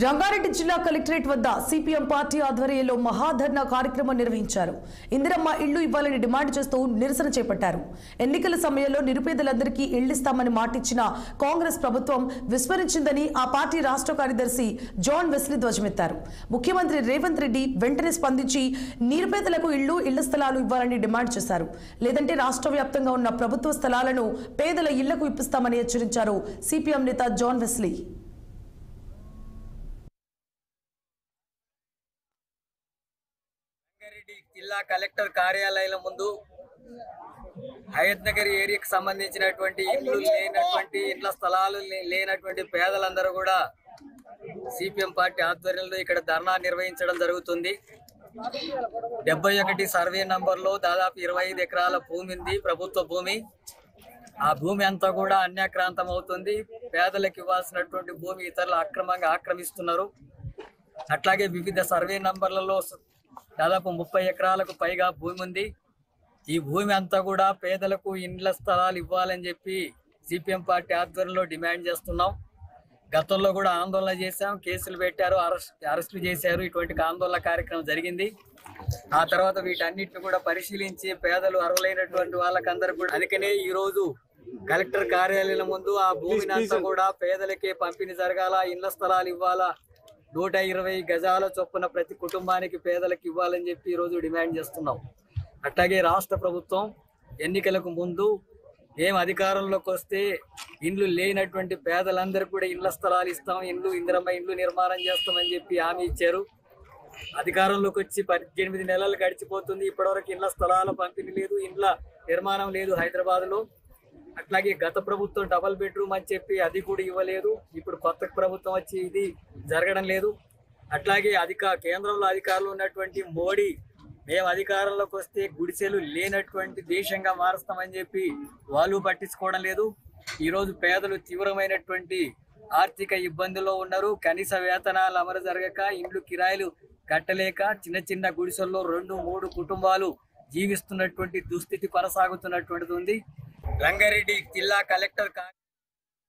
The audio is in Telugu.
రంగారెడ్డి జిల్లా కలెక్టరేట్ వద్ద సిపిఎం పార్టీ ఆధ్వర్యంలో మహాధర్నా కార్యక్రమం నిర్వహించారు. ఇందిరమ్మ ఇళ్లు ఇవ్వాలని డిమాండ్ చేస్తూ నిరసన చేపట్టారు. ఎన్నికల సమయంలో నిరుపేదలందరికీ ఇళ్లిస్తామని మాటిచ్చిన కాంగ్రెస్ ప్రభుత్వం విస్మరించిందని ఆ పార్టీ రాష్ట్ర కార్యదర్శి జాన్ వెస్లీ ధ్వజమెత్తారు. ముఖ్యమంత్రి రేవంత్ రెడ్డి వెంటనే స్పందించి నిరుపేదలకు ఇళ్ల స్థలాలు ఇవ్వాలని డిమాండ్ చేశారు. లేదంటే రాష్ట్ర వ్యాప్తంగా ఉన్న ప్రభుత్వ స్థలాలను పేదల ఇళ్లకు ఇప్పిస్తామని హెచ్చరించారు సిపిఎం నేత జాన్ వెస్లీ. జిల్లా కలెక్టర్ కార్యాలయాల ముందు హయత్ నగర్ ఏరియాకి సంబంధించినటువంటి ఇళ్ల స్థలాలు లేనటువంటి పేదలందరూ కూడా సిపిఎం పార్టీ ఆధ్వర్యంలో ఇక్కడ ధర్నా నిర్వహించడం జరుగుతుంది. 71 సర్వే నంబర్లో దాదాపు 25 ఎకరాల భూమి ఉంది, ప్రభుత్వ భూమి. ఆ భూమి అంతా కూడా అన్యాక్రాంతం అవుతుంది. పేదలకు ఇవ్వాల్సినటువంటి భూమి ఇతరులు అక్రమంగా ఆక్రమిస్తున్నారు. అట్లాగే వివిధ సర్వే నంబర్లలో దాదాపు 30 ఎకరాలకు పైగా భూమి ఉంది. ఈ భూమి అంతా కూడా పేదలకు ఇండ్ల స్థలాలు ఇవ్వాలని చెప్పి సిపిఎం పార్టీ ఆధ్వర్యంలో డిమాండ్ చేస్తున్నాం. గతంలో కూడా ఆందోళన చేశాం, కేసులు పెట్టారు, అరెస్టులు చేశారు. ఇటువంటి ఆందోళన కార్యక్రమం జరిగింది. ఆ తర్వాత వీటన్నిటిని కూడా పరిశీలించి పేదలు అర్హులైనటువంటి వాళ్ళకందరూ కూడా అందుకనే ఈ రోజు కలెక్టర్ కార్యాలయం ముందు ఆ భూమిని అంతా కూడా పేదలకే పంపిణీ జరగాల, ఇండ్ల స్థలాలు ఇవ్వాలా, 120 గజాల చొప్పున ప్రతి కుటుంబానికి పేదలకు ఇవ్వాలని చెప్పి ఈరోజు డిమాండ్ చేస్తున్నాం. అట్లాగే రాష్ట్ర ప్రభుత్వం ఎన్నికలకు ముందు మేము అధికారంలోకి వస్తే ఇండ్లు లేనటువంటి పేదలందరికీ కూడా ఇండ్ల స్థలాలు ఇస్తాం, ఇందిరమ్మ ఇండ్లు నిర్మాణం చేస్తామని చెప్పి హామీ ఇచ్చారు. అధికారంలోకి వచ్చి 18 నెలలు గడిచిపోతుంది. ఇప్పటివరకు ఇండ్ల స్థలాల పంపిణీ లేదు, ఇండ్ల నిర్మాణం లేదు హైదరాబాద్లో. అట్లాగే గత ప్రభుత్వం డబల్ బెడ్రూమ్ అని చెప్పి అది కూడా ఇవ్వలేదు. ఇప్పుడు కొత్త ప్రభుత్వం వచ్చి ఇది జరగడం లేదు. అట్లాగే కేంద్రంలో అధికారులు ఉన్నటువంటి మోడీ మేము అధికారంలోకి వస్తే గుడిసెలు లేనటువంటి దేశంగా మారుస్తామని చెప్పి వాళ్ళు పట్టించుకోవడం లేదు. ఈరోజు పేదలు తీవ్రమైనటువంటి ఆర్థిక ఇబ్బందుల్లో ఉన్నారు. కనీస వేతనాలు అమలు జరగక, ఇండ్లు కిరాయిలు కట్టలేక చిన్న చిన్న గుడిసెల్లో 2-3 కుటుంబాలు జీవిస్తున్నటువంటి దుస్థితి కొనసాగుతున్నటువంటిది ఉంది. రంగారెడ్డి జిల్లా కలెక్టర్